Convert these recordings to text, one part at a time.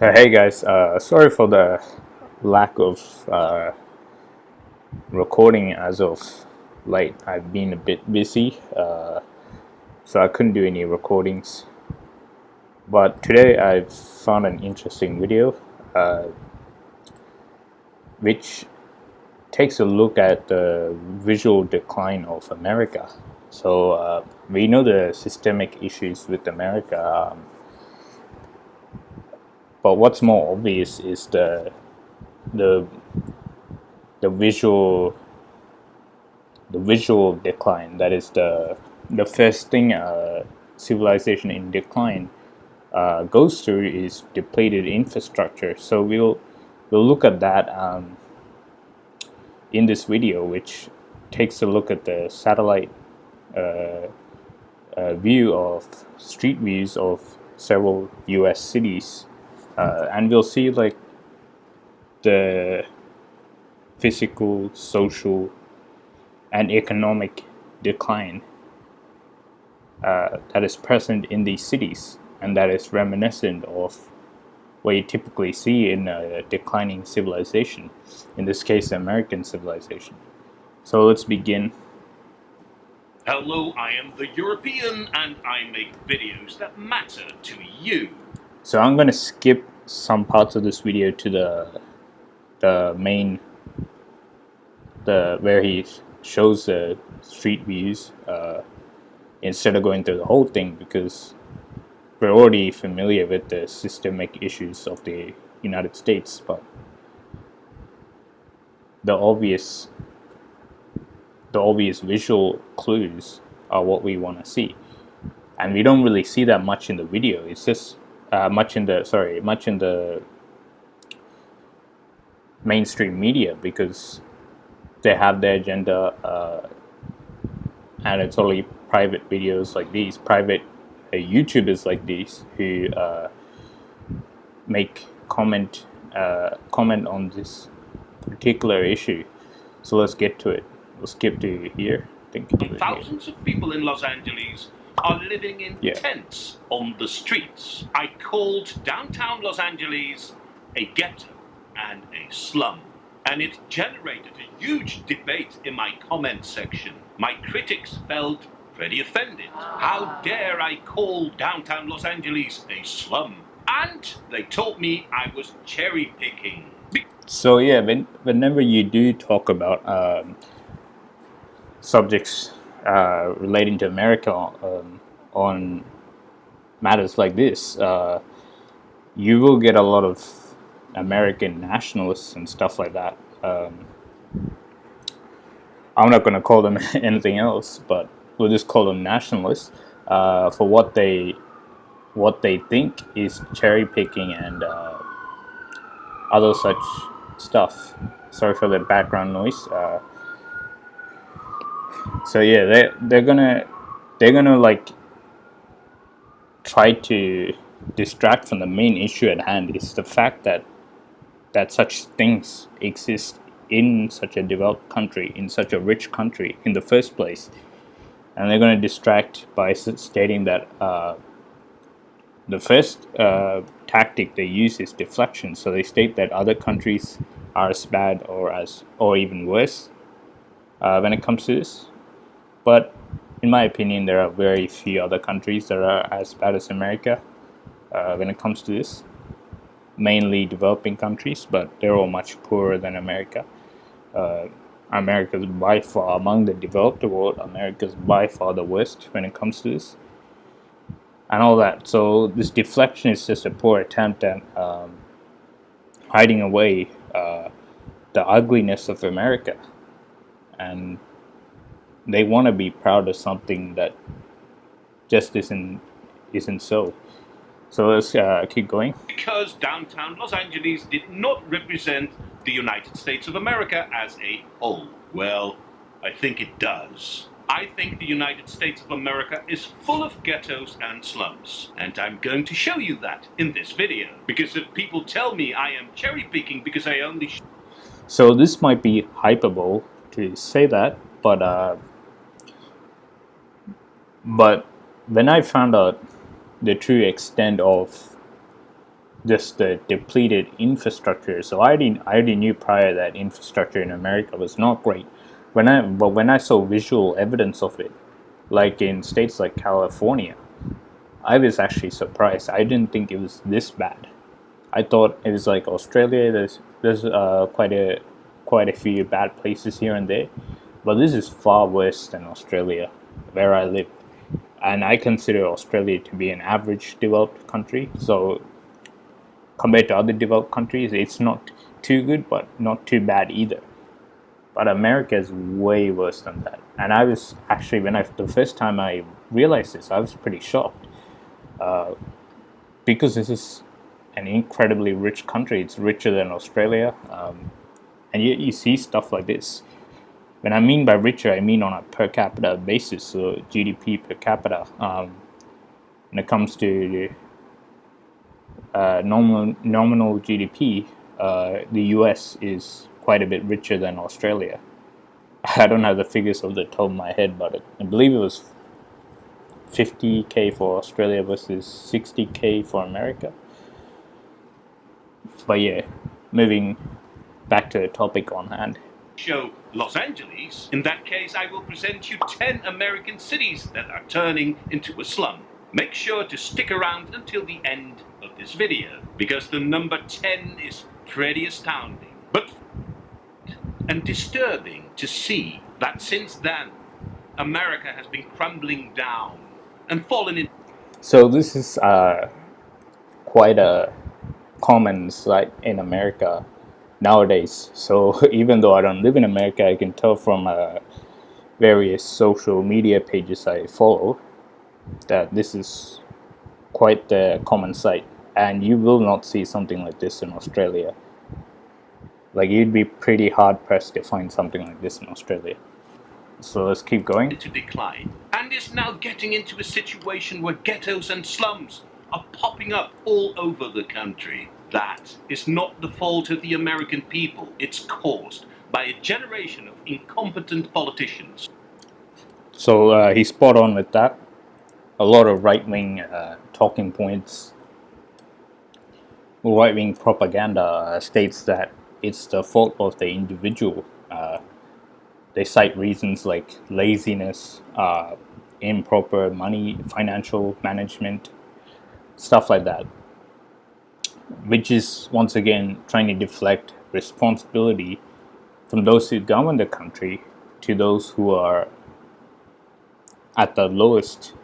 So hey guys, sorry for the lack of recording as of late. I've been a bit busy, so I couldn't do any recordings. But today I found an interesting video, which takes a look at the visual decline of America. So we know the systemic issues with America, but what's more obvious is the the visual decline. That is the first thing civilization in decline goes through is depleted infrastructure. So we'll look at that in this video, which takes a look at the satellite view of street views of several U.S. cities, and we'll see like the physical, social, and economic decline that is present in these cities, and that is reminiscent of what you typically see in a declining civilization, in this case American civilization. So let's begin. Hello, I am the European and I make videos that matter to you. So I'm going to skip some parts of this video to the main, where he shows the street views, instead of going through the whole thing, because we're already familiar with the systemic issues of the United States. But the obvious visual clues are what we want to see, and we don't really see that much in the video. It's just much in the mainstream media, because they have their agenda, and it's only private videos like these, private YouTubers like these, who make comment on this particular issue. So let's get to it. We'll skip to here. Thousands of people in Los Angeles are living in tents on the streets. I called downtown Los Angeles a ghetto and a slum, and it generated a huge debate in my comment section. My critics felt pretty offended. How dare I call downtown Los Angeles a slum? And they told me I was cherry picking. So yeah, whenever you do talk about subjects relating to America on matters like this, you will get a lot of American nationalists and stuff like that. I'm not going to call them anything else, but we'll just call them nationalists for what they think is cherry picking and other such stuff. Sorry for the background noise. So yeah, they're gonna like try to distract from the main issue at hand. Is the fact that such things exist in such a developed country, in such a rich country in the first place, and they're going to distract by stating that the first tactic they use is deflection. So they state that other countries are as bad or even worse when it comes to this. But in my opinion, there are very few other countries that are as bad as America when it comes to this. Mainly developing countries, but they're all much poorer than America. America is by far, among the developed world, America is by far the worst when it comes to this and all that. So this deflection is just a poor attempt at hiding away the ugliness of America, and they want to be proud of something that just isn't so. So let's keep going. Because downtown Los Angeles did not represent the United States of America as a whole. Well, I think it does. I think the United States of America is full of ghettos and slums. And I'm going to show you that in this video. Because if people tell me I am cherry picking because I only... So this might be hyperbole to say that, but when I found out the true extent of just the depleted infrastructure. So I already knew prior that infrastructure in America was not great. When I saw visual evidence of it, like in states like California, I was actually surprised. I didn't think it was this bad. I thought it was like Australia. There's quite a few bad places here and there, but this is far worse than Australia, where I live. And I consider Australia to be an average developed country. So compared to other developed countries, it's not too good, but not too bad either. But America is way worse than that. And I was actually, the first time I realized this, I was pretty shocked, because this is an incredibly rich country. It's richer than Australia, and yet you see stuff like this. When I mean by richer, I mean on a per capita basis, so GDP per capita. When it comes to nominal GDP, the US is quite a bit richer than Australia. I don't have the figures off the top of my head, but I believe it was 50K for Australia versus 60K for America. But yeah, moving back to the topic on hand. Show Los Angeles. In that case, I will present you 10 American cities that are turning into a slum. Make sure to stick around until the end of this video, because the number 10 is pretty astounding, but and disturbing to see that since then, America has been crumbling down and fallen in. So this is quite a common sight in America nowadays. So even though I don't live in America, I can tell from various social media pages I follow that this is quite the common sight, and you will not see something like this in Australia. Like, you'd be pretty hard pressed to find something like this in Australia. So let's keep going. To decline, and is now getting into a situation where ghettos and slums are popping up all over the country. That is not the fault of the American people. It's caused by a generation of incompetent politicians. So he's spot on with that. A lot of right-wing talking points, right-wing propaganda states that it's the fault of the individual. They cite reasons like laziness, improper financial management, stuff like that, which is once again trying to deflect responsibility from those who govern the country to those who are at the lowest,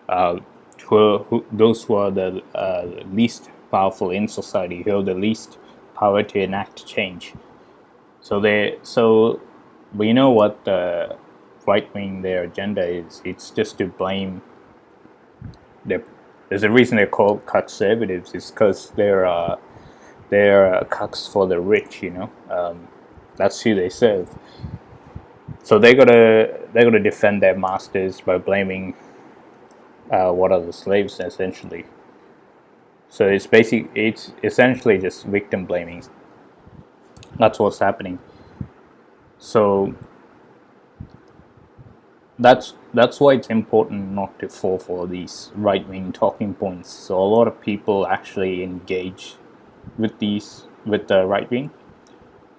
those who are the least powerful in society, who have the least power to enact change. But you know what the right wing, their agenda is? It's just to blame. There's a reason they're called conservatives. It's because they're cucks for the rich. That's who they serve. So they gotta defend their masters by blaming what are the slaves, essentially. So it's essentially just victim blaming. That's what's happening. So that's why it's important not to fall for these right-wing talking points. So a lot of people actually engage with the right wing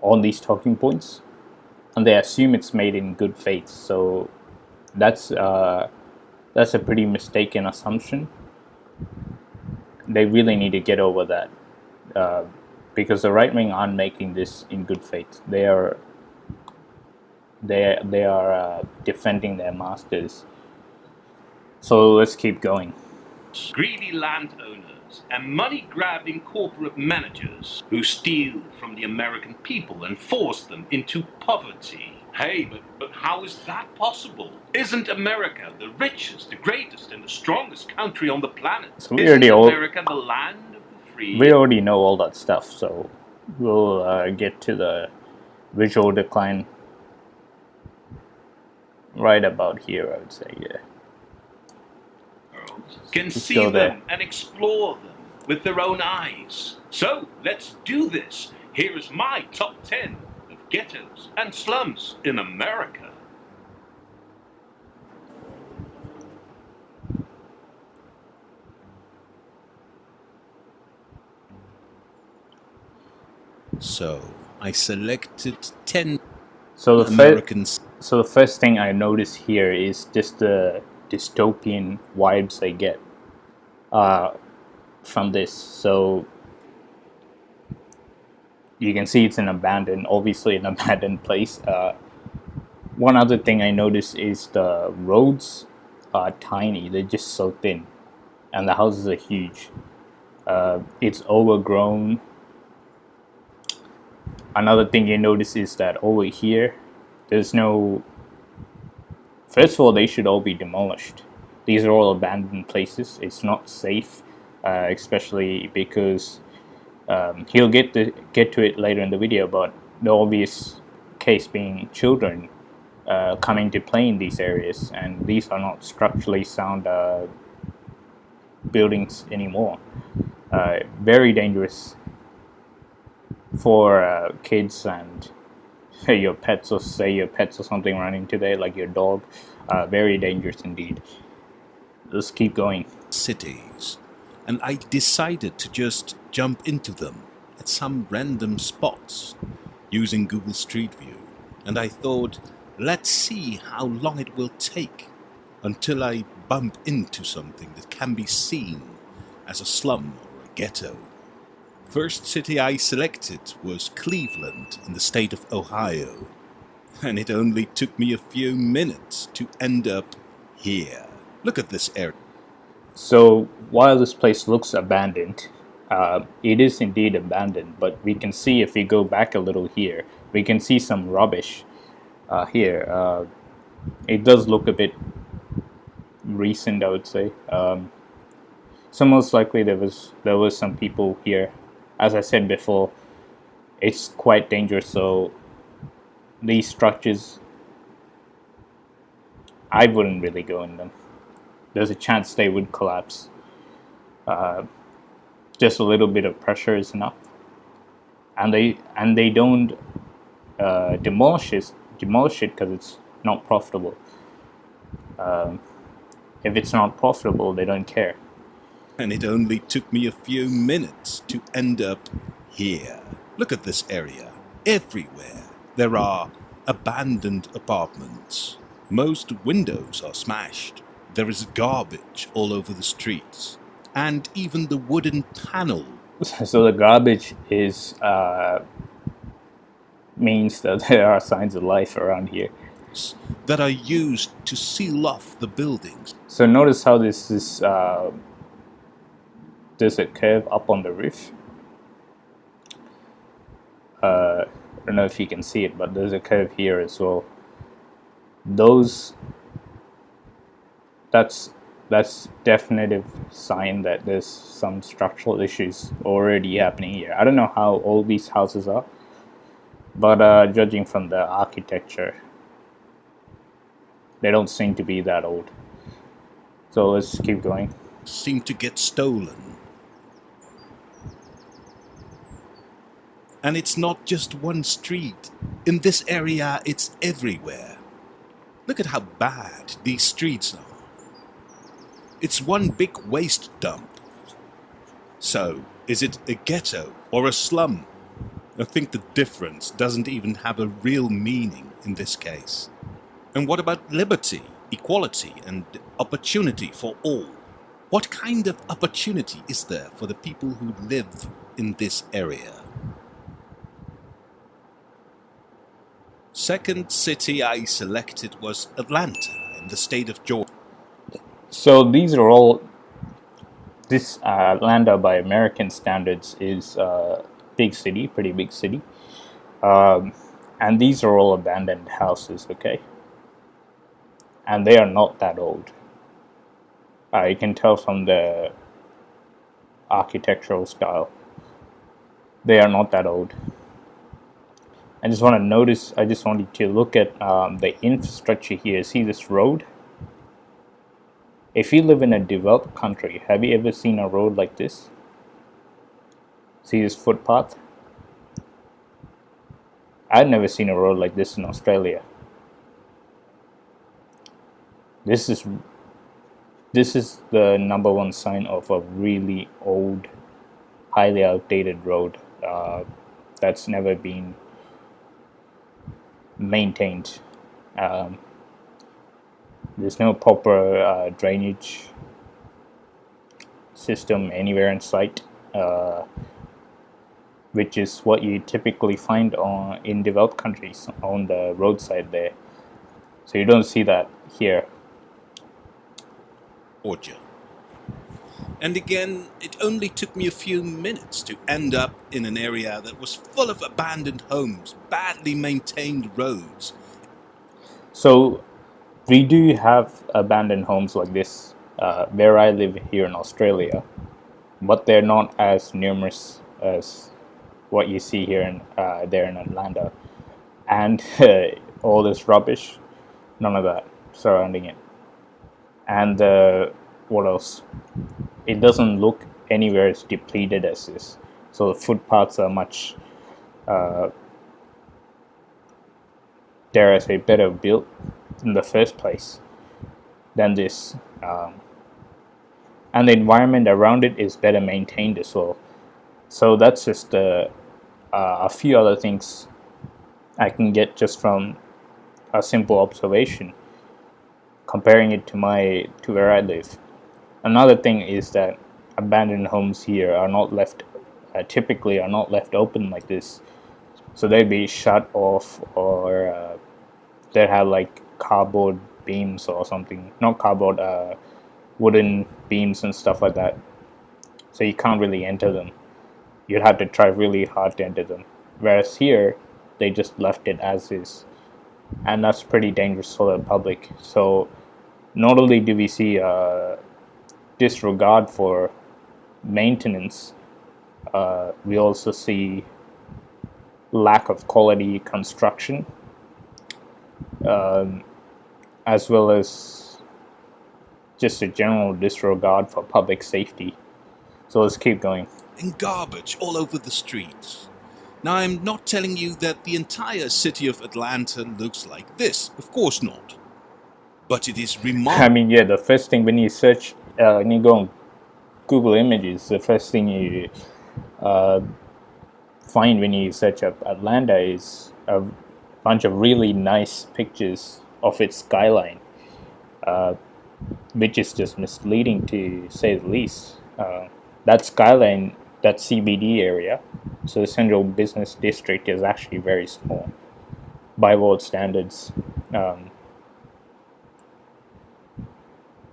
on these talking points, and they assume it's made in good faith. So that's a pretty mistaken assumption. They really need to get over that, because the right wing aren't making this in good faith. They are defending their masters. So let's keep going. Greedy landowners and money-grabbing corporate managers who steal from the American people and force them into poverty. Hey, but how is that possible? Isn't America the richest, the greatest, and the strongest country on the planet? So Isn't America the land of the free? We already know all that stuff, so we'll get to the visual decline right about here, I would say, yeah. Can see them and explore them with their own eyes. So let's do this. Here is my top 10 of ghettos and slums in America. So I selected 10 So Americans. So the first thing I notice here is just the dystopian vibes I get from this. So you can see it's obviously an abandoned place. One other thing I notice is the roads are tiny; they're just so thin, and the houses are huge. It's overgrown. Another thing you notice is that over here, there's no. First of all, they should all be demolished. These are all abandoned places. It's not safe, especially because he'll get to it later in the video. But the obvious case being children coming to play in these areas, and these are not structurally sound buildings anymore. Very dangerous for kids and your pets, or say your pets or something running today, like your dog. Very dangerous indeed. Let's keep going. Cities, and I decided to just jump into them at some random spots using Google Street View. And I thought, let's see how long it will take until I bump into something that can be seen as a slum or a ghetto. First city I selected was Cleveland in the state of Ohio, and it only took me a few minutes to end up here. Look at this area. So while this place looks abandoned, it is indeed abandoned, but we can see, if we go back a little here, we can see some rubbish here. It does look a bit recent, I would say. So most likely there was some people here. As I said before, it's quite dangerous, so these structures, I wouldn't really go in them. There's a chance they would collapse. Just a little bit of pressure is enough, and they don't demolish it because it's not profitable. If it's not profitable, they don't care. And it only took me a few minutes to end up here. Look at this area. Everywhere there are abandoned apartments. Most windows are smashed. There is garbage all over the streets. And even the wooden panel. So the garbage is means that there are signs of life around here that are used to seal off the buildings. So notice how this is there's a curve up on the roof. I don't know if you can see it, but there's a curve here as well. That's definitive sign that there's some structural issues already happening here. I don't know how old these houses are, but judging from the architecture, they don't seem to be that old. So let's keep going. Seem to get stolen. And it's not just one street. In this area, it's everywhere. Look at how bad these streets are. It's one big waste dump. So, is it a ghetto or a slum? I think the difference doesn't even have a real meaning in this case. And what about liberty, equality, and opportunity for all? What kind of opportunity is there for the people who live in this area? Second city I selected was Atlanta in the state of Georgia. So these are all, this Atlanta by American standards is a big city, pretty big city. And these are all abandoned houses, okay? And they are not that old. You can tell from the architectural style. They are not that old. I just want you to look at the infrastructure here. See this road? If you live in a developed country, have you ever seen a road like this? See this footpath? I've never seen a road like this in Australia. This is the number one sign of a really old, highly outdated road. that's never been maintained. There's no proper drainage system anywhere in sight, which is what you typically find in developed countries on the roadside there. So you don't see that here. Orchard. And again, it only took me a few minutes to end up in an area that was full of abandoned homes, badly maintained roads. So we do have abandoned homes like this where I live here in Australia, but they're not as numerous as what you see here in there in Atlanta, and all this rubbish, none of that surrounding it. And what else? It doesn't look anywhere as depleted as this. So the footpaths are much, dare I say, better built in the first place than this. And the environment around it is better maintained as well. So that's just a few other things I can get just from a simple observation, comparing it to where I live. Another thing is that abandoned homes here are not left, typically are not left open like this. So they'd be shut off, or they have like cardboard beams or something, not cardboard, wooden beams and stuff like that. So you can't really enter them. You'd have to try really hard to enter them. Whereas here, they just left it as is. And that's pretty dangerous for the public. So not only do we see disregard for maintenance, we also see lack of quality construction, as well as just a general disregard for public safety. So let's keep going. And garbage all over the streets. Now, I'm not telling you that the entire city of Atlanta looks like this. Of course not. But it is remarkable. I mean, yeah, the first thing when you search, when you go on Google Images, the first thing you find when you search up Atlanta is a bunch of really nice pictures of its skyline, which is just misleading to say the least. That skyline, that CBD area, so the Central Business District, is actually very small by world standards. The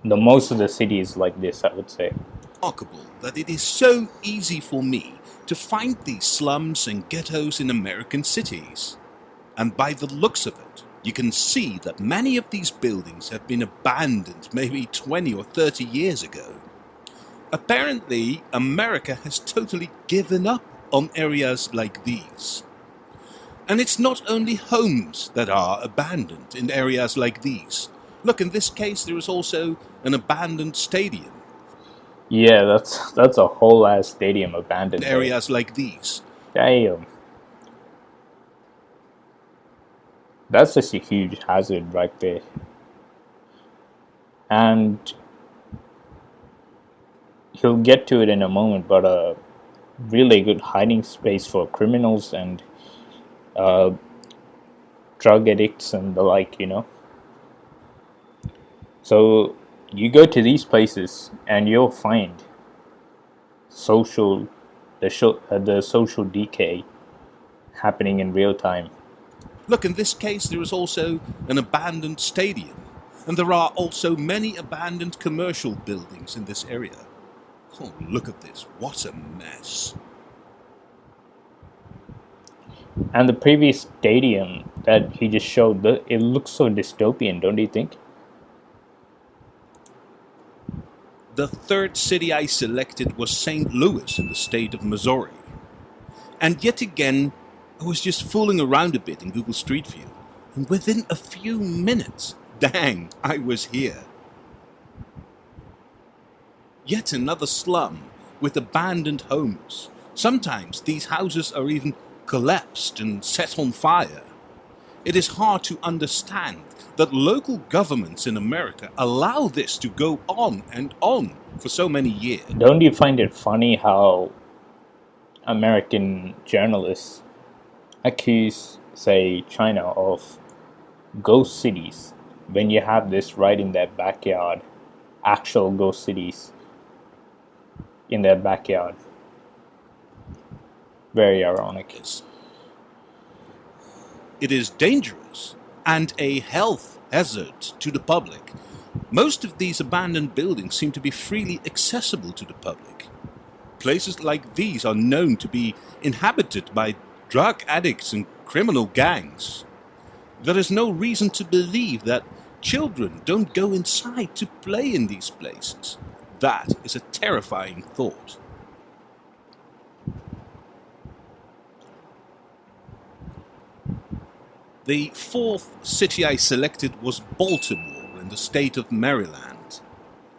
most of the city is like this, I would say. Remarkable that it is so easy for me to find these slums and ghettos in American cities. And by the looks of it, you can see that many of these buildings have been abandoned maybe 20 or 30 years ago. Apparently, America has totally given up on areas like these. And it's not only homes that are abandoned in areas like these. Look, in this case, there is also an abandoned stadium. Yeah, that's a whole ass stadium abandoned. In areas like these. Damn. That's just a huge hazard right there. And he'll get to it in a moment, but a really good hiding space for criminals and drug addicts and the like, you know. So you go to these places and you'll find the social decay happening in real time. Look, in this case, there is also an abandoned stadium, and there are also many abandoned commercial buildings in this area. Oh, look at this. What a mess. And the previous stadium that he just showed, it looks so dystopian, don't you think? The third city I selected was St. Louis in the state of Missouri. And yet again, I was just fooling around a bit in Google Street View, and within a few minutes, dang, I was here. Yet another slum with abandoned homes. Sometimes these houses are even collapsed and set on fire. It is hard to understand that local governments in America allow this to go on and on for so many years. Don't you find it funny how American journalists accuse, say, China of ghost cities when you have this right in their backyard, actual ghost cities in their backyard. Very ironic. It is dangerous and a health hazard to the public. Most of these abandoned buildings seem to be freely accessible to the public. Places like these are known to be inhabited by drug addicts and criminal gangs. There is no reason to believe that children don't go inside to play in these places. That is a terrifying thought. The fourth city I selected was Baltimore in the state of Maryland.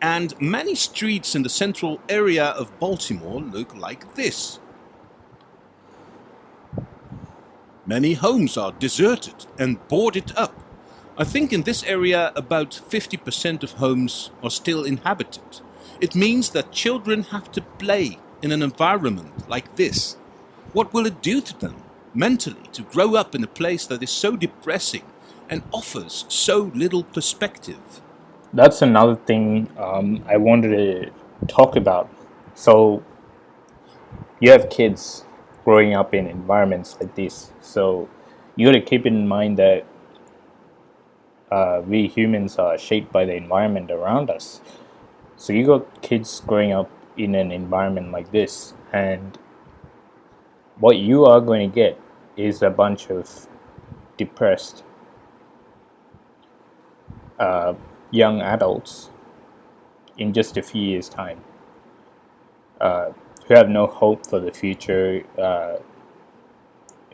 And many streets in the central area of Baltimore look like this. Many homes are deserted and boarded up. I think in this area about 50% of homes are still inhabited. It means that children have to play in an environment like this. What will it do to them mentally to grow up in a place that is so depressing and offers so little perspective? That's another thing I wanted to talk about. So you have kids growing up in environments like this. So you got to keep in mind that we humans are shaped by the environment around us. So you got kids growing up in an environment like this, and what you are going to get is a bunch of depressed young adults in just a few years' time, who have no hope for the future,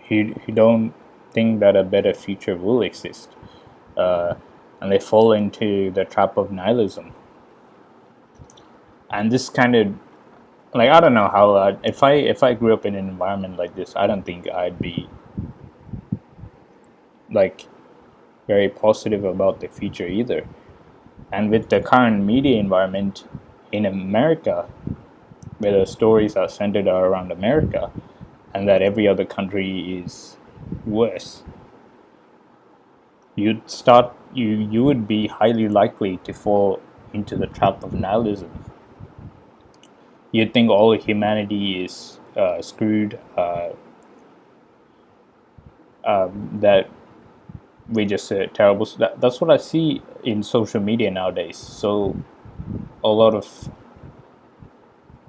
who don't think that a better future will exist, and they fall into the trap of nihilism. And this kind of, like, I don't know how if I grew up in an environment like this, I don't think I'd be like very positive about the future either. And with the current media environment in America, where the stories are centered around America and that every other country is worse, you would be highly likely to fall into the trap of nihilism. You'd think all of humanity is screwed, that we just terrible. So that's what I see in social media nowadays. So a lot of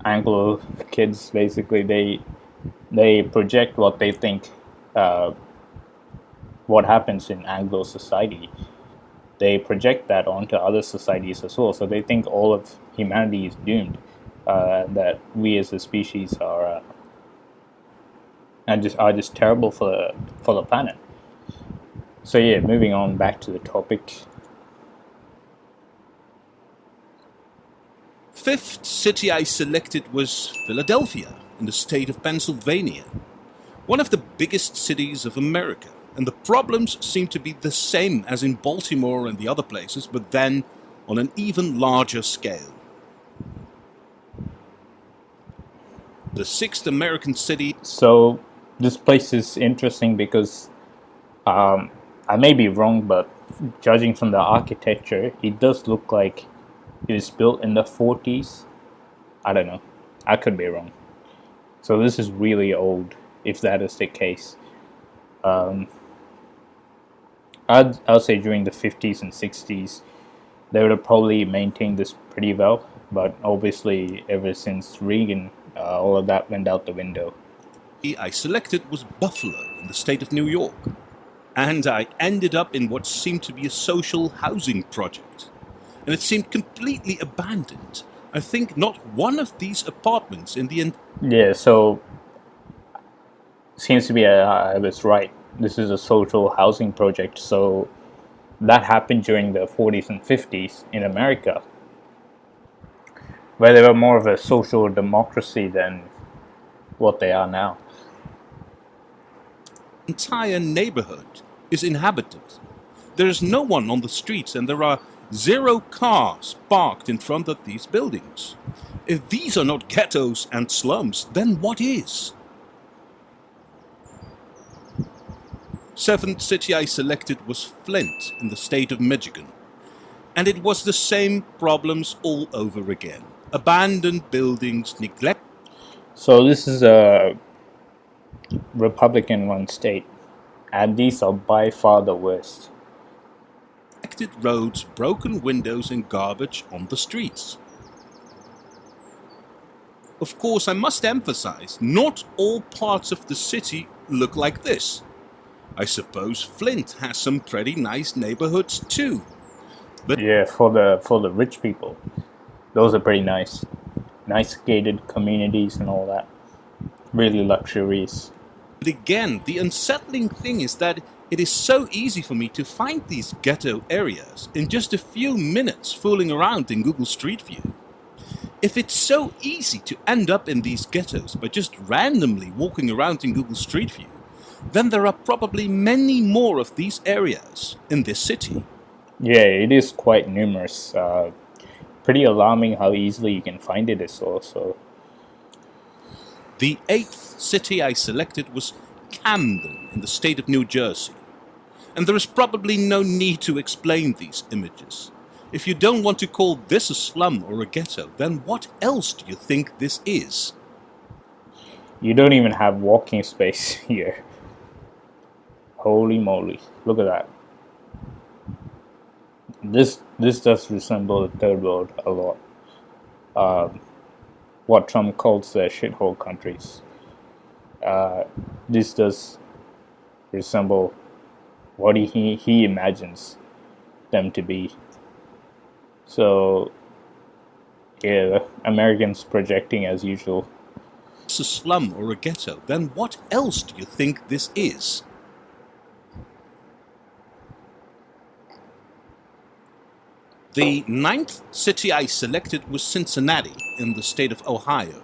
Anglo kids, basically, they project what they think, what happens in Anglo society. They project that onto other societies as well. So they think all of humanity is doomed. That we as a species are just terrible for the planet. So yeah, moving on back to the topic. Fifth city I selected was Philadelphia in the state of Pennsylvania, one of the biggest cities of America, and the problems seem to be the same as in Baltimore and the other places, but then on an even larger scale. The sixth American city. So this place is interesting because I may be wrong, but judging from the architecture, it does look like it was built in the 40s. I don't know. I could be wrong. So this is really old, if that is the case. I'd say during the 50s and 60s, they would have probably maintained this pretty well. But obviously, ever since Reagan, all of that went out the window. I selected was Buffalo in the state of New York. And I ended up in what seemed to be a social housing project. And it seemed completely abandoned. I think not one of these apartments in the Yeah, so seems to be I was right. This is a social housing project. So that happened during the 40s and 50s in America, where they were more of a social democracy than what they are now. entire neighborhood is inhabited. There is no one on the streets and there are 0 cars parked in front of these buildings. If these are not ghettos and slums, then what is? Seventh city I selected was Flint in the state of Michigan. And it was the same problems all over again. Abandoned buildings, neglect. So this is a Republican-run state, and these are by far the worst. Neglected roads, broken windows and garbage on the streets. Of course, I must emphasize, not all parts of the city look like this. I suppose Flint has some pretty nice neighborhoods too. But yeah, for the rich people, those are pretty nice. Nice gated communities and all that. Really luxurious. But again, the unsettling thing is that it is so easy for me to find these ghetto areas in just a few minutes fooling around in Google Street View. If it's so easy to end up in these ghettos by just randomly walking around in Google Street View, then there are probably many more of these areas in this city. Yeah, it is quite numerous. Pretty alarming how easily you can find it is also. The eighth city I selected was Camden in the state of New Jersey. And there is probably no need to explain these images. If you don't want to call this a slum or a ghetto, then what else do you think this is? You don't even have walking space here. Holy moly, look at that. This does resemble the third world a lot. What Trump calls the shithole countries. This does resemble what he imagines them to be. So, yeah, Americans projecting as usual. It's a slum or a ghetto, then what else do you think this is? The ninth city I selected was Cincinnati in the state of Ohio.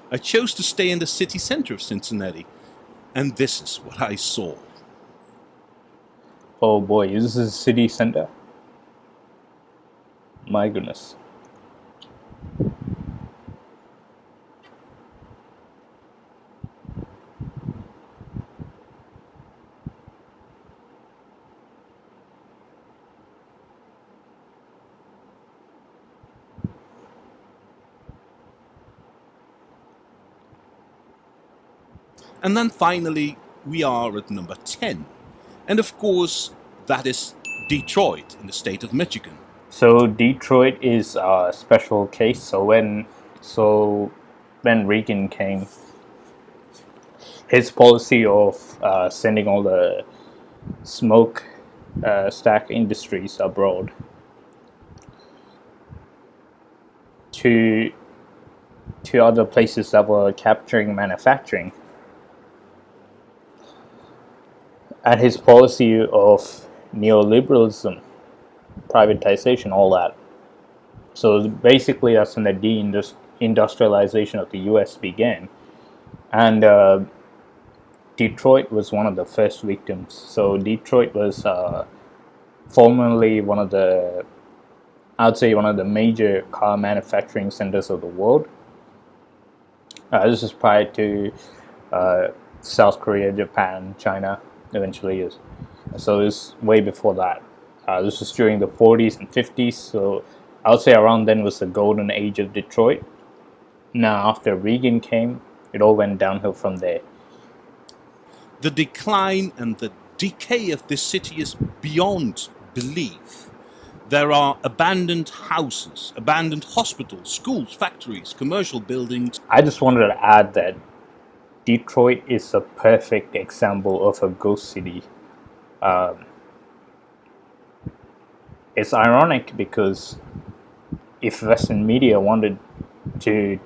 I chose to stay in the city center of Cincinnati, and this is what I saw. Oh boy, is this a city center? My goodness. And then finally, we are at number 10. And of course, that is Detroit in the state of Michigan. So Detroit is a special case. So when Reagan came, his policy of sending all the smoke stack industries abroad to other places that were capturing manufacturing, and his policy of neoliberalism, privatization, all that. So basically that's when the deindustrialization of the US began. And Detroit was one of the first victims. So Detroit was formerly one of the major car manufacturing centers of the world. This is prior to South Korea, Japan, China, eventually is. So it's way before that. This was during the 40s and 50s. So I would say around then was the golden age of Detroit. Now after Reagan came, it all went downhill from there. The decline and the decay of this city is beyond belief. There are abandoned houses, abandoned hospitals, schools, factories, commercial buildings. I just wanted to add that Detroit is a perfect example of a ghost city. It's ironic because if Western media wanted to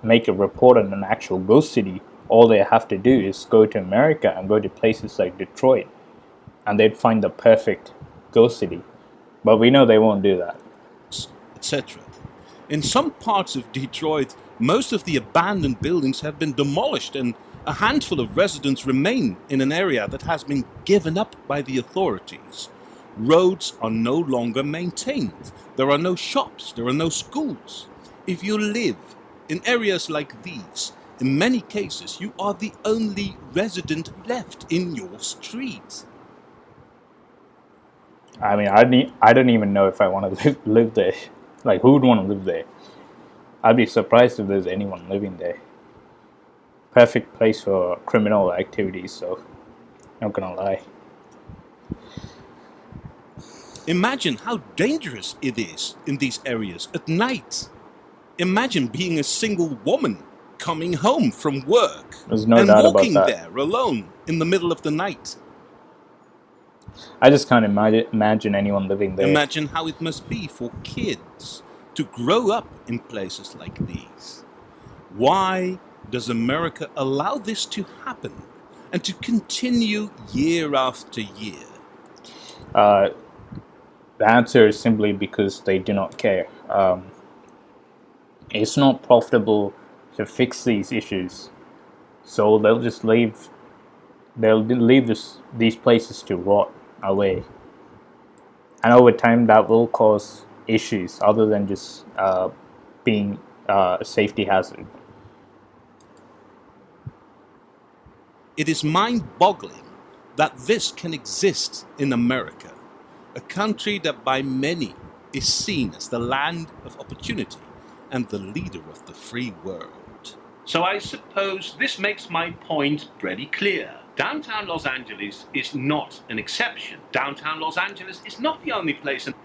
make a report on an actual ghost city, all they have to do is go to America and go to places like Detroit, and they'd find the perfect ghost city. But we know they won't do that. Etc. In some parts of Detroit, most of the abandoned buildings have been demolished and a handful of residents remain in an area that has been given up by the authorities. Roads are no longer maintained. There are no shops, there are no schools. If you live in areas like these, In many cases, you are the only resident left in your street. I mean, I don't even know if I want to live there. Like, who would want to live there? I'd be surprised if there's anyone living there. Perfect place for criminal activities, so not gonna lie. Imagine how dangerous it is in these areas at night. Imagine being a single woman coming home from work There's no and doubt about walking that. there alone in the middle of the night. I just can't imagine anyone living there. Imagine how it must be for kids to grow up in places like these. Why does America allow this to happen and to continue year after year? The answer is simply because they do not care. It's not profitable to fix these issues, so they'll just leave. They'll leave these places to rot away, and over time that will cause issues other than just being a safety hazard. It is mind-boggling that this can exist in America, a country that by many is seen as the land of opportunity and the leader of the free world. So I suppose this makes my point pretty clear. Downtown Los Angeles is not an exception. Downtown Los Angeles is not the only place in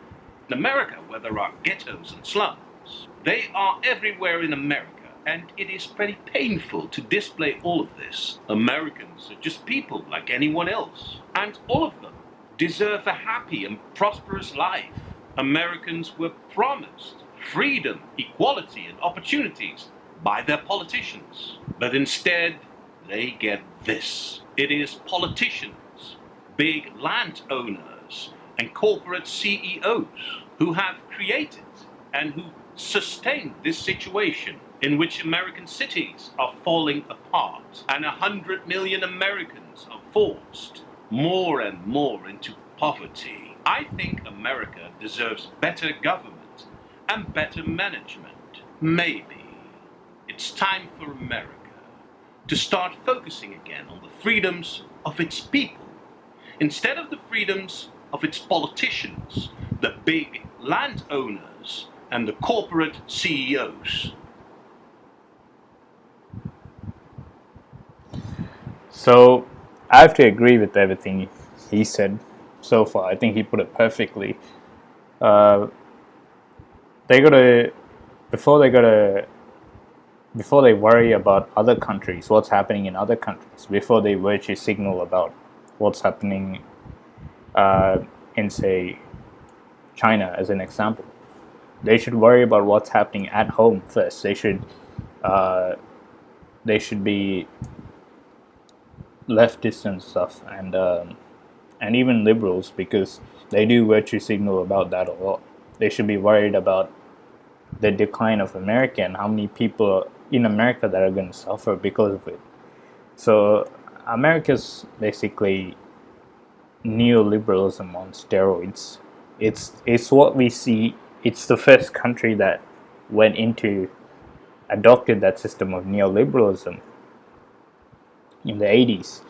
America where there are ghettos and slums. They are everywhere in America, and it is pretty painful to display all of this. Americans are just people like anyone else, and all of them deserve a happy and prosperous life. Americans were promised freedom, equality, and opportunities by their politicians, but instead they get this. It is politicians, big landowners, and corporate CEOs who have created and who sustain this situation in which American cities are falling apart and 100 million Americans are forced more and more into poverty. I think America deserves better government and better management. Maybe it's time for America to start focusing again on the freedoms of its people instead of the freedoms of its politicians, the big landowners, and the corporate CEOs. So I have to agree with everything he said so far. I think he put it perfectly. They gotta before they worry about other countries, what's happening in other countries, before they virtue signal about what's happening in, say, China as an example. They should worry about what's happening at home first. They should be leftist and stuff, and even liberals, because they do virtue signal about that a lot. They should be worried about the decline of America and how many people in America that are going to suffer because of it. So America's basically neoliberalism on steroids. It's what we see. It's the first country that adopted that system of neoliberalism in the 80s.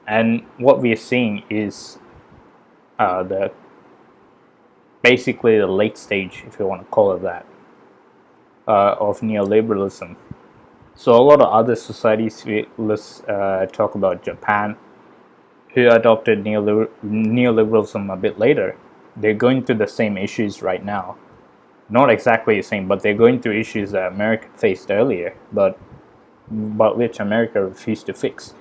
And what we are seeing is basically the late stage, if you want to call it that, of neoliberalism. So a lot of other societies, let's talk about Japan, who adopted neoliberalism a bit later. They're going through the same issues right now. Not exactly the same, but they're going through issues that America faced earlier, but which America refused to fix.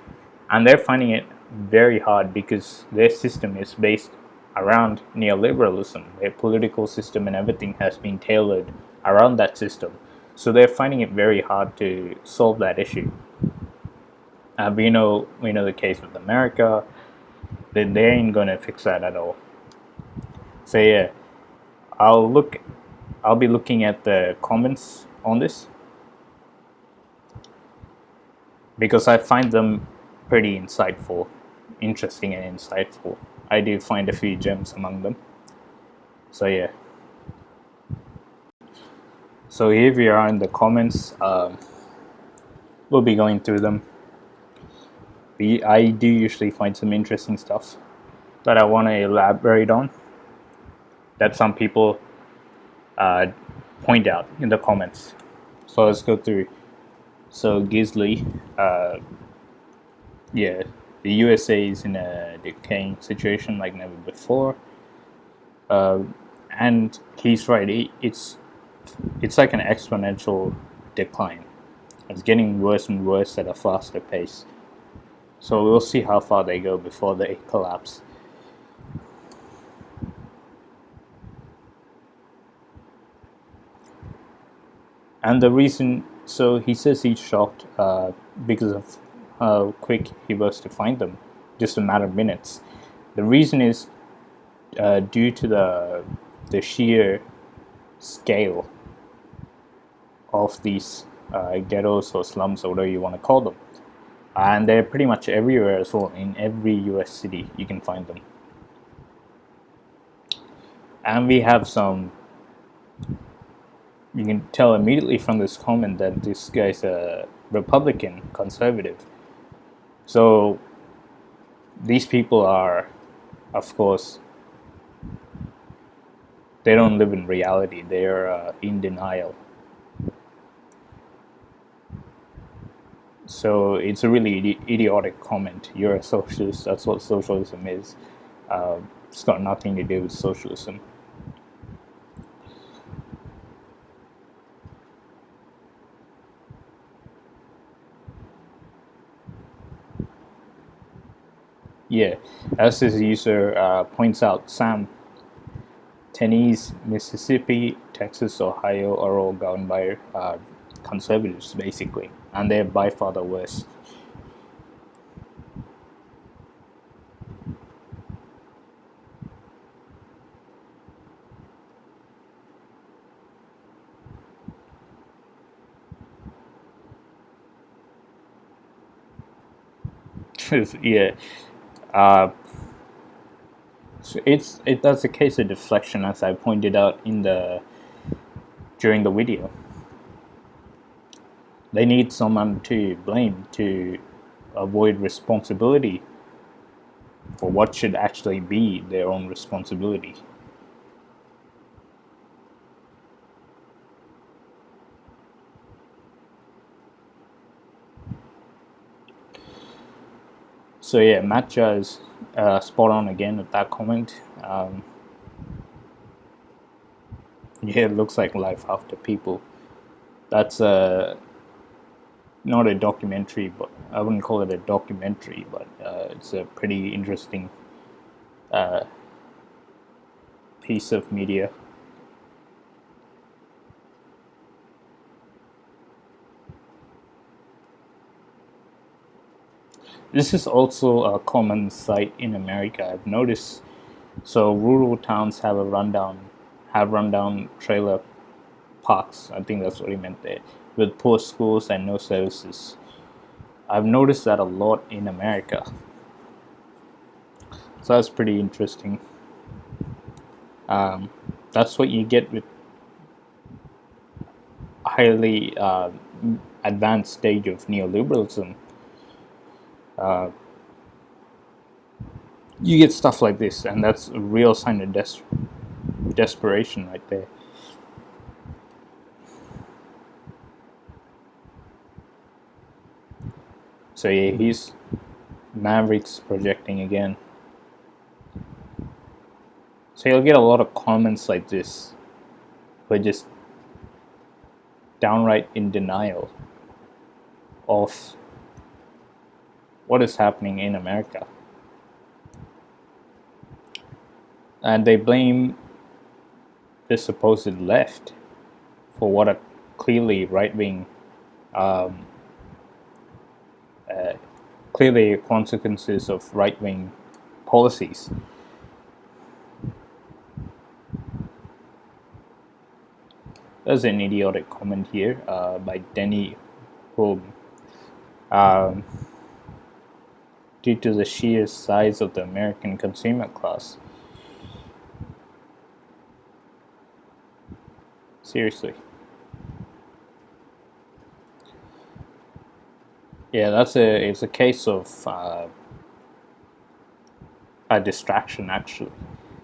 And they're finding it very hard because their system is based around neoliberalism. Their political system and everything has been tailored around that system. So they're finding it very hard to solve that issue. We know the case with America. They ain't gonna fix that at all. So yeah, I'll be looking at the comments on this because I find them pretty interesting and insightful. I do find a few gems among them. So yeah. So here we are in the comments. we'll be going through them. I do usually find some interesting stuff that I want to elaborate on, that some people point out in the comments. So let's go through. So Gisley, yeah, the USA is in a decaying situation like never before, and he's right. It's like an exponential decline. It's getting worse and worse at a faster pace. So we'll see how far they go before they collapse. And the reason, so he says he's shocked because of how quick he was to find them, just a matter of minutes. The reason is due to the sheer scale of these ghettos or slums or whatever you want to call them. And they're pretty much everywhere as well. In every US city you can find them. And we have some, you can tell immediately from this comment that this guy's a Republican conservative. So these people are, of course, they don't live in reality. They're in denial. So it's a really idiotic comment. You're a socialist. That's what socialism is. It's got nothing to do with socialism. Yeah, as this user points out, Sam, Tennessee, Mississippi, Texas, Ohio are all governed by conservatives, basically, and they're by far the worst. Yeah, so that's a case of deflection, as I pointed out during the video. They need someone to blame to avoid responsibility for what should actually be their own responsibility. So yeah, Matcha is spot on again with that comment. Yeah, it looks like life after people. That's not a documentary, but I wouldn't call it a documentary, but it's a pretty interesting piece of media. This is also a common sight in America, I've noticed. So rural towns have rundown trailer parks. I think that's what he meant there, with poor schools and no services. I've noticed that a lot in America. So that's pretty interesting. That's what you get with a highly advanced stage of neoliberalism. You get stuff like this, and that's a real sign of desperation right there. So yeah, he's Mavericks projecting again. So you'll get a lot of comments like this, but just downright in denial of what is happening in America. And they blame the supposed left for what are clearly right-wing, clearly consequences of right-wing policies. There's an idiotic comment here by Denny Holm. Due to the sheer size of the American consumer class. Seriously. Yeah, it's a case of a distraction. Actually,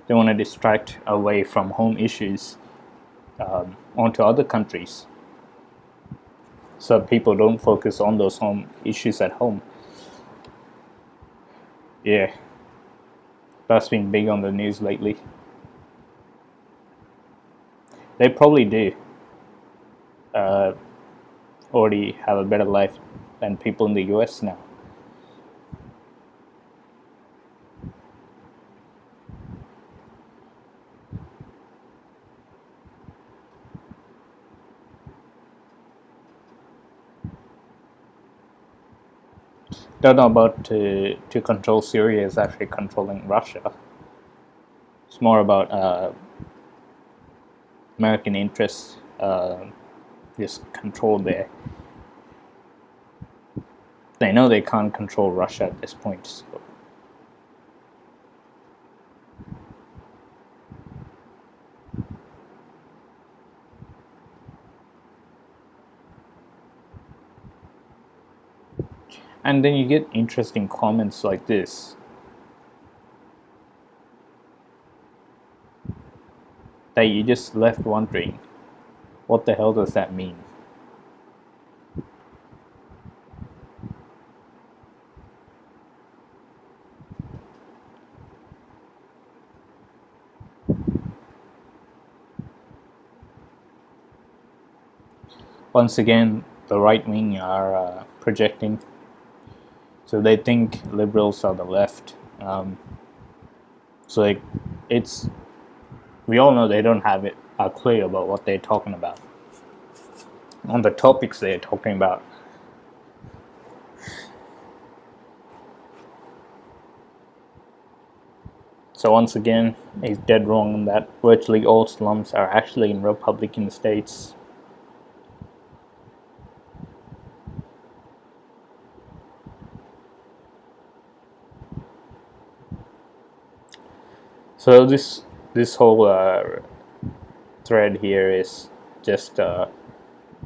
they want to distract away from home issues onto other countries, so people don't focus on those home issues at home. Yeah, that's been big on the news lately. They probably do already have a better life than people in the US now. Don't know about to control Syria is actually controlling Russia. It's more about American interests just control there. They know they can't control Russia at this point. So. And then you get interesting comments like this. That you just left wondering, what the hell does that mean? Once again, the right wing are projecting. So they think liberals are the left. So it's we all know they don't have a clue about what they're talking about on the topics they're talking about. So once again, he's dead wrong in that virtually all slums are actually in Republican states. So this whole thread here is just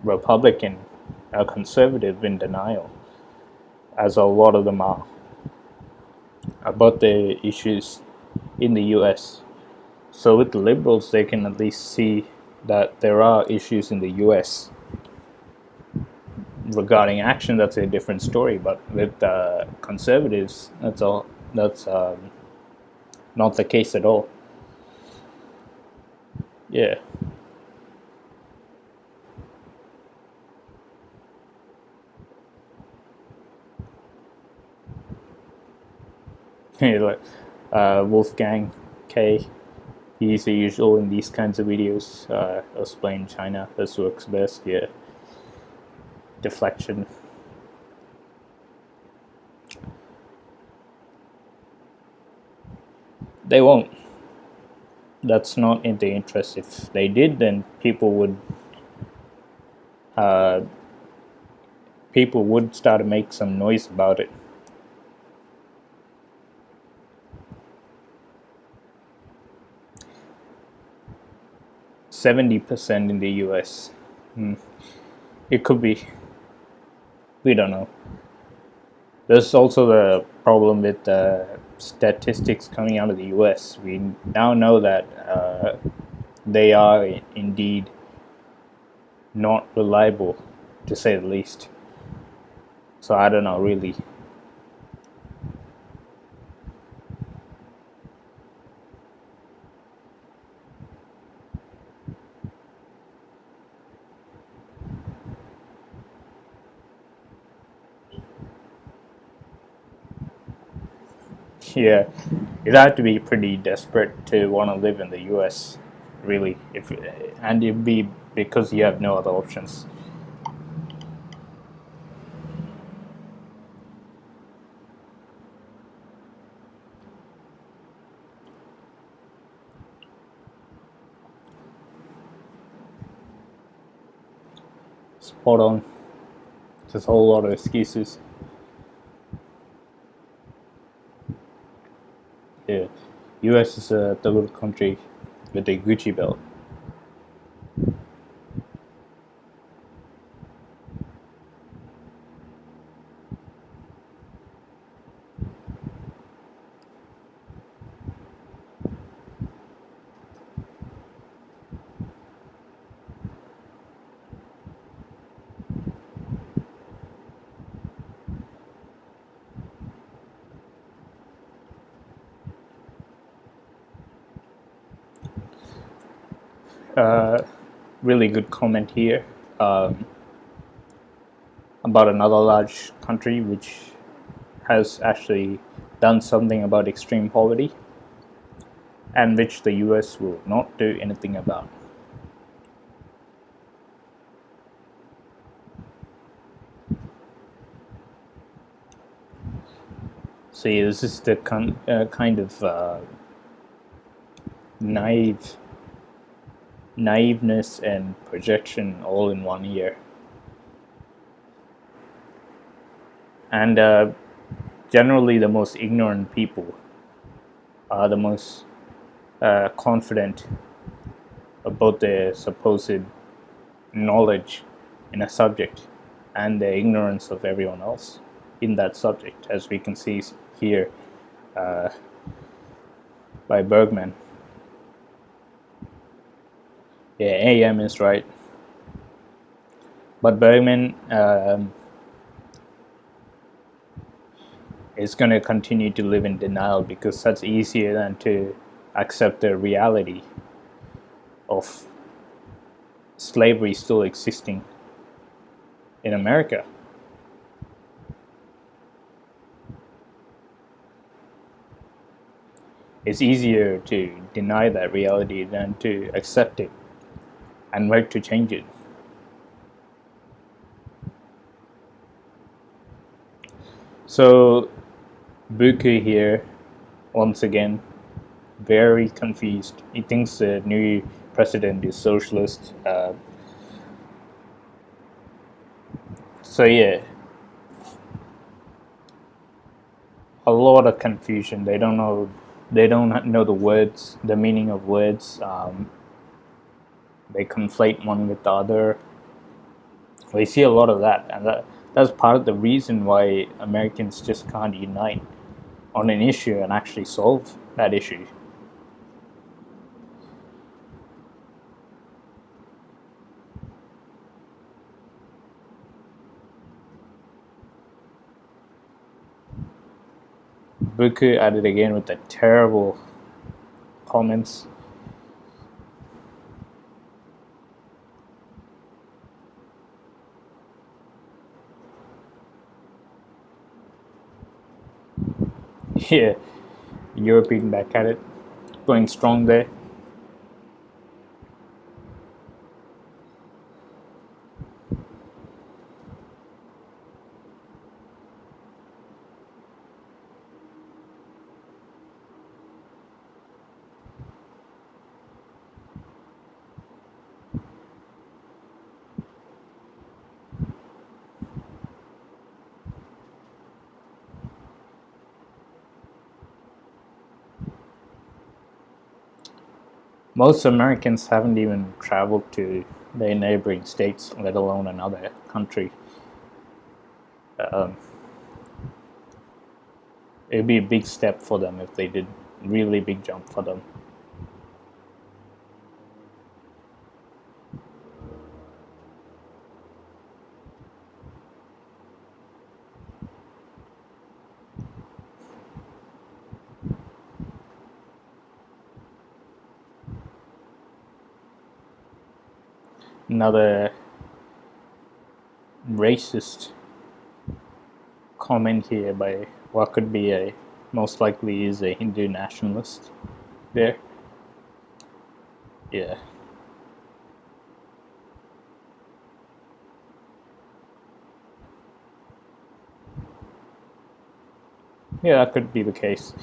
Republican, conservative in denial, as a lot of them are, about the issues in the US. So with the liberals, they can at least see that there are issues in the US regarding action. That's a different story. But with conservatives, that's not the case at all. Yeah. Like Wolfgang K. He's the usual in these kinds of videos. Explain China. This works best. Yeah. Deflection. They won't. That's not in their interest. If they did, then people would start to make some noise about it. %70 in the US. It could be. We don't know. There's also the problem with statistics coming out of the US. We now know that they are indeed not reliable, to say the least. So I don't know, really. Yeah, you'd have to be pretty desperate to want to live in the US, really. And it'd be because you have no other options. Spot on. There's a whole lot of excuses. Yeah, US is a third country with a Gucci belt. really good comment here about another large country which has actually done something about extreme poverty and which the US will not do anything about. See, this is the kind of naiveness and projection all in one year. And generally the most ignorant people are the most confident about their supposed knowledge in a subject and the ignorance of everyone else in that subject, as we can see here by Bergman. Yeah, AM is right. But Bergman is going to continue to live in denial because that's easier than to accept the reality of slavery still existing in America. It's easier to deny that reality than to accept it and work to change it. So Buku here, once again, very confused. He thinks the new president is socialist. So yeah, a lot of confusion. They don't know the words, the meaning of words. They conflate one with the other. We see a lot of that, and that's part of the reason why Americans just can't unite on an issue and actually solve that issue. Buku at it again with the terrible comments. Yeah, European back at it, going strong there. Most Americans haven't even traveled to their neighboring states, let alone another country. It'd be a big step for them if they did, really big jump for them. Another racist comment here by what could be most likely is a Hindu nationalist there. Yeah. Yeah, that could be the case.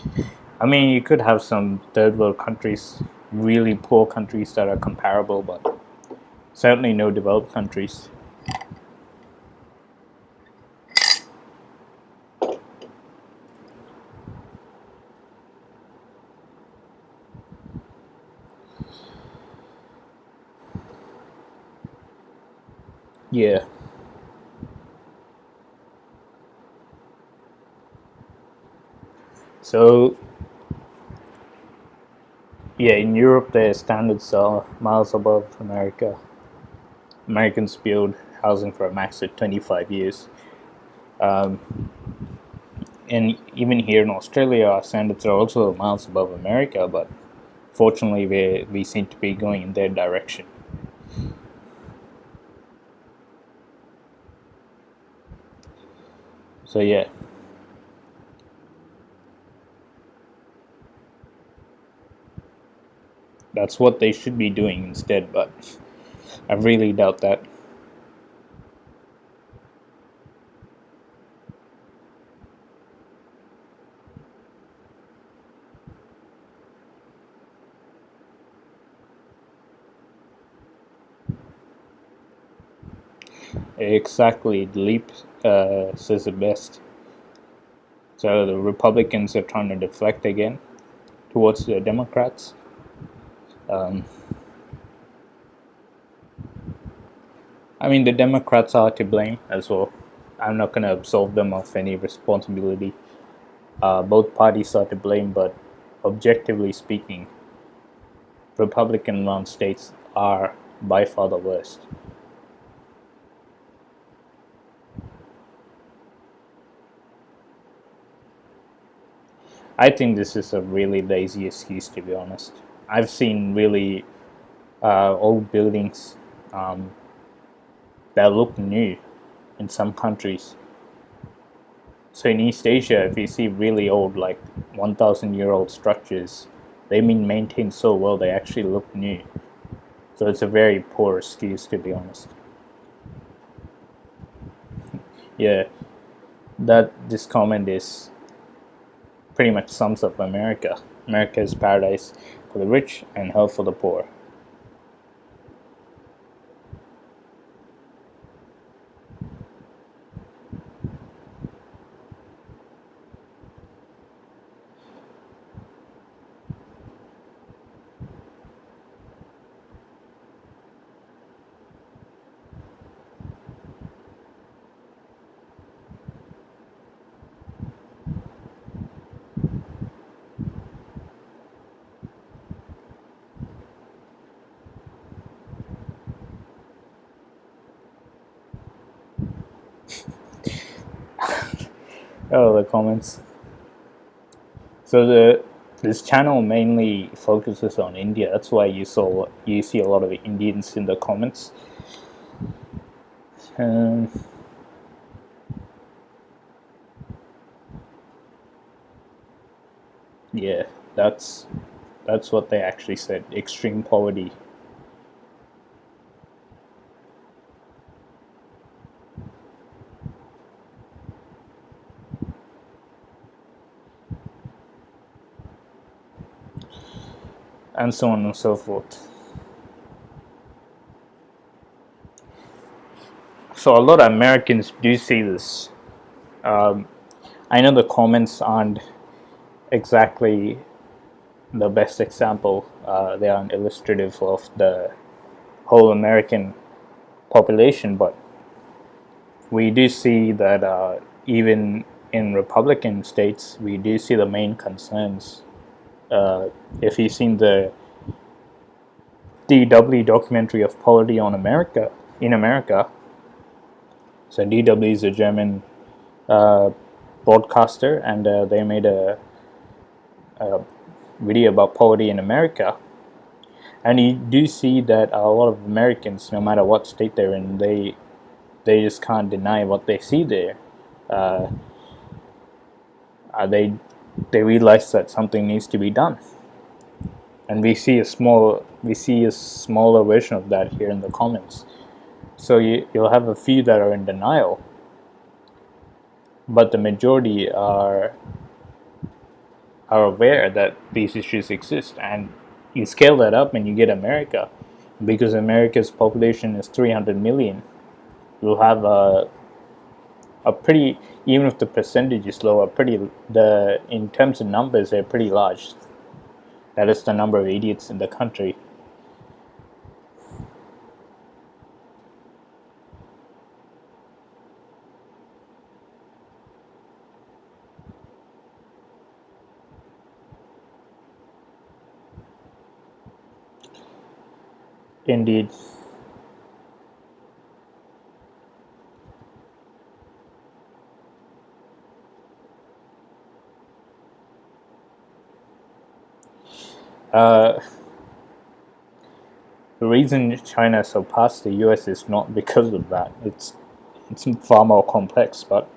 I mean, you could have some third world countries, really poor countries that are comparable, but certainly no developed countries. Yeah. So, yeah, in Europe, their standards are miles above America. Americans build housing for a max of 25 years. And even here in Australia, our standards are also miles above America, but fortunately, we seem to be going in their direction. So yeah, that's what they should be doing instead, but I really doubt that. Exactly, the Leap says it best. So the Republicans are trying to deflect again towards the Democrats. I mean, the Democrats are to blame as well. I'm not going to absolve them of any responsibility. Both parties are to blame, but objectively speaking, Republican-run states are by far the worst. I think this is a really lazy excuse, to be honest. I've seen really old buildings that look new in some countries. So in East Asia, if you see really old, like 1,000-year-old structures, they've been maintained so well they actually look new. So it's a very poor excuse, to be honest. Yeah, this comment is pretty much sums up America. America is paradise for the rich and hell for the poor. Oh, the comments. So this channel mainly focuses on India. That's why you see a lot of Indians in the comments. Um, yeah, that's what they actually said. Extreme poverty. And so on and so forth. So a lot of Americans do see this. I know the comments aren't exactly the best example. They aren't illustrative of the whole American population, but we do see that even in Republican states, we do see the main concerns. If you've seen the DW documentary of poverty in America, so DW is a German broadcaster, and they made a video about poverty in America. And you do see that a lot of Americans, no matter what state they're in, they just can't deny what they see there. Uh, they realize that something needs to be done, and we see a smaller version of that here in the comments. So you'll have a few that are in denial, but the majority are aware that these issues exist, and you scale that up and you get America, because America's population is 300 million. You'll have a pretty, even if the percentage is low, in terms of numbers, they're pretty large. That is the number of idiots in the country. Indeed. The reason China surpassed the US is not because of that. It's far more complex, but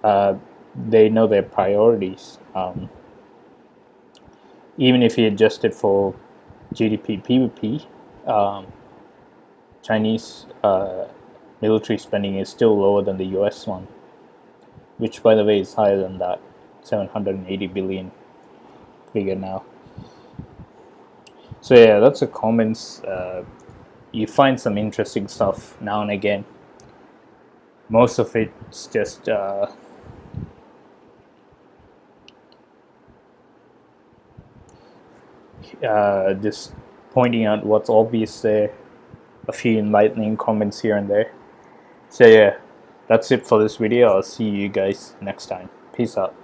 they know their priorities. Even if you adjust it for GDP PVP, Chinese military spending is still lower than the US one, which, by the way, is higher than that 780 billion figure now. So yeah, that's the comments. You find some interesting stuff now and again. Most of it's just just pointing out what's obvious there. A few enlightening comments here and there. So yeah, that's it for this video. I'll see you guys next time. Peace out.